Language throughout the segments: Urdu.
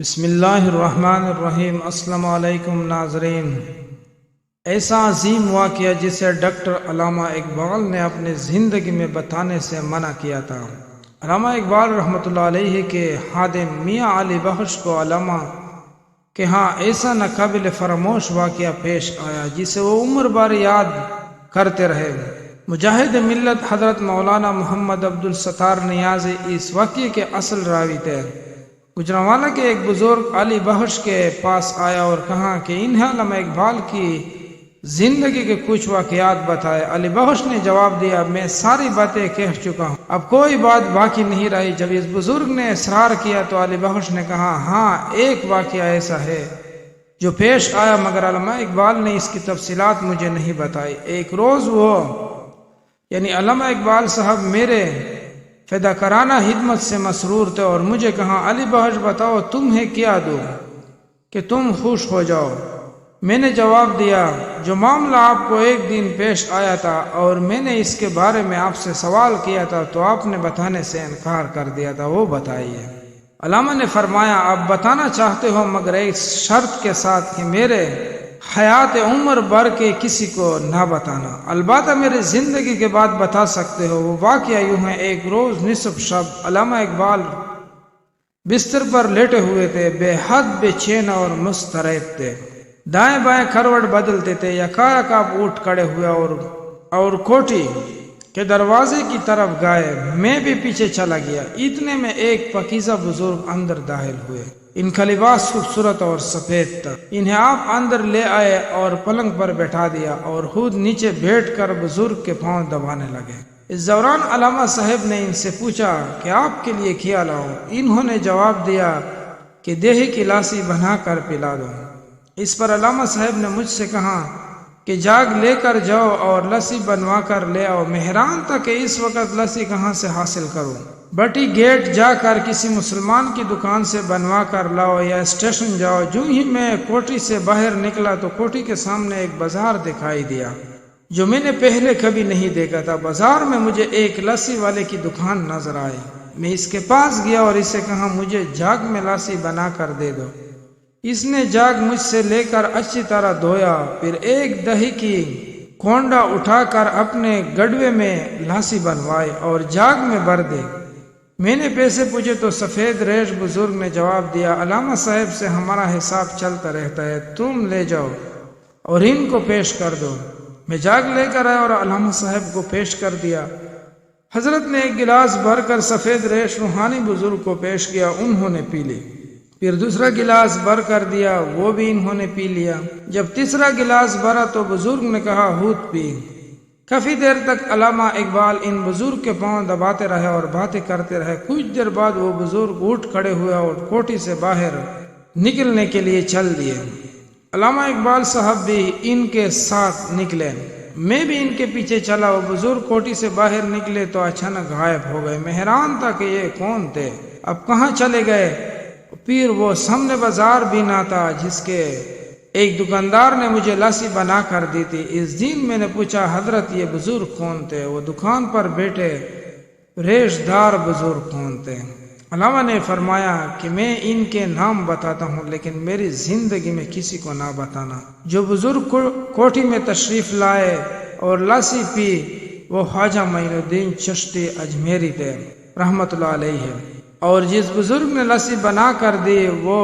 بسم اللہ الرحمن الرحیم۔ السلام علیکم ناظرین۔ ایسا عظیم واقعہ جسے ڈاکٹر علامہ اقبال نے اپنے زندگی میں بتانے سے منع کیا تھا۔ علامہ اقبال رحمۃ اللہ علیہ کے خادم میاں علی بخش کو علامہ کہ ہاں ایسا ناقابل فراموش واقعہ پیش آیا جسے وہ عمر بھر یاد کرتے رہے۔ مجاہد ملت حضرت مولانا محمد عبدالستار نیازی اس واقعے کے اصل راوی تھے۔ گجرانوالہ کے ایک بزرگ علی بخش کے پاس آیا اور کہا کہ انہیں علامہ اقبال کی زندگی کے کچھ واقعات بتائے۔ علی بخش نے جواب دیا، میں ساری باتیں کہہ چکا ہوں، اب کوئی بات باقی نہیں رہی۔ جب اس بزرگ نے اصرار کیا تو علی بخش نے کہا، ہاں ایک واقعہ ایسا ہے جو پیش آیا مگر علامہ اقبال نے اس کی تفصیلات مجھے نہیں بتائی۔ ایک روز وہ یعنی علامہ اقبال صاحب میرے فداکارانہ خدمت سے مسرور تھے اور مجھے کہا، علی بخش بتاؤ تمہیں کیا دوں کہ تم خوش ہو جاؤ۔ میں نے جواب دیا، جو معاملہ آپ کو ایک دن پیش آیا تھا اور میں نے اس کے بارے میں آپ سے سوال کیا تھا تو آپ نے بتانے سے انکار کر دیا تھا، وہ بتائیے۔ علامہ نے فرمایا، آپ بتانا چاہتے ہو مگر ایک شرط کے ساتھ کہ میرے حیات عمر بھر کے کسی کو نہ بتانا، البتہ میرے زندگی کے بعد بتا سکتے ہو۔ وہ واقعہ یوں ہے، ایک روز نصف شب علامہ اقبال بستر پر لیٹے ہوئے تھے، بے حد بے چین اور مضطرب تھے، دائیں بائیں کروٹ بدلتے تھے۔ یکایک آپ اٹھ کھڑے ہوئے اور کوٹھی کے دروازے کی طرف گئے۔ میں بھی پیچھے چلا گیا۔ اتنے میں ایک پاکیزہ بزرگ اندر داخل ہوئے۔ ان کا لباس خوبصورت اور سفید تھا۔ انہیں آپ اندر لے آئے اور پلنگ پر بیٹھا دیا اور خود نیچے بیٹھ کر بزرگ کے پاؤں دبانے لگے۔ اس دوران علامہ صاحب نے ان سے پوچھا کہ آپ کے لیے کیا لاؤں؟ انہوں نے جواب دیا کہ دیہی کی لاسی بنا کر پلا دو۔ اس پر علامہ صاحب نے مجھ سے کہا کہ جاگ لے کر جاؤ اور لسی بنوا کر لے آؤ۔ میں حیران تھا کہ اس وقت لسی کہاں سے حاصل کروں۔ بٹی گیٹ جا کر کسی مسلمان کی دکان سے بنوا کر لاؤ یا اسٹیشن جاؤ۔ جو ہی میں کوٹھی سے باہر نکلا تو کوٹھی کے سامنے ایک بازار دکھائی دیا جو میں نے پہلے کبھی نہیں دیکھا تھا۔ بازار میں مجھے ایک لسی والے کی دکان نظر آئی۔ میں اس کے پاس گیا اور اسے کہا، مجھے جاگ میں لسی بنا کر دے دو۔ اس نے جاگ مجھ سے لے کر اچھی طرح دھویا، پھر ایک دہی کی کونڈا اٹھا کر اپنے گڑوے میں لاسی بنوائی اور جاگ میں بھر دی۔ میں نے پیسے پوچھے تو سفید ریش بزرگ نے جواب دیا، علامہ صاحب سے ہمارا حساب چلتا رہتا ہے، تم لے جاؤ اور ان کو پیش کر دو۔ میں جاگ لے کر آیا اور علامہ صاحب کو پیش کر دیا۔ حضرت نے ایک گلاس بھر کر سفید ریش روحانی بزرگ کو پیش کیا، انہوں نے پی لی۔ پھر دوسرا گلاس بھر کر دیا، وہ بھی انہوں نے پی لیا۔ جب تیسرا گلاس بھرا تو بزرگ نے کہا، خود پی۔ کافی دیر تک علامہ اقبال ان بزرگ کے پاؤں دباتے رہے اور باتیں کرتے رہے۔ کچھ دیر بعد وہ بزرگ اٹھ کھڑے ہوئے اور کوٹھی سے باہر نکلنے کے لیے چل دیے۔ علامہ اقبال صاحب بھی ان کے ساتھ نکلے، میں بھی ان کے پیچھے چلا۔ وہ بزرگ کوٹھی سے باہر نکلے تو اچانک غائب ہو گئے۔ میں حیران تھا کہ یہ کون تھے، اب کہاں چلے گئے۔ پھر وہ سامنے بازار بھی نہ تھا جس کے ایک دکاندار نے مجھے لاسی بنا کر دی تھی۔ اس دن میں نے پوچھا، حضرت یہ بزرگ کون تھے؟ وہ دکان پر بیٹھے ریش دار بزرگ کون تھے؟ علامہ نے فرمایا کہ میں ان کے نام بتاتا ہوں لیکن میری زندگی میں کسی کو نہ بتانا۔ جو بزرگ کوٹھی میں تشریف لائے اور لاسی پی وہ خواجہ معین الدین چشتی اجمیری تھے رحمۃ اللہ علیہ، اور جس بزرگ نے لاسی بنا کر دی وہ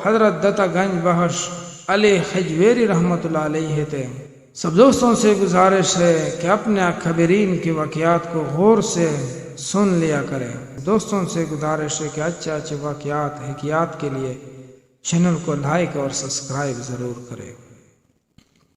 حضرت دتا گنج بخش علی حجویری رحمۃ اللہ علیہ تھے۔ سب دوستوں سے گزارش ہے کہ اپنے اکابرین کے واقعات کو غور سے سن لیا کریں۔ دوستوں سے گزارش ہے کہ اچھے واقعات حکایات کے لیے چینل کو لائک اور سبسکرائب ضرور کریں۔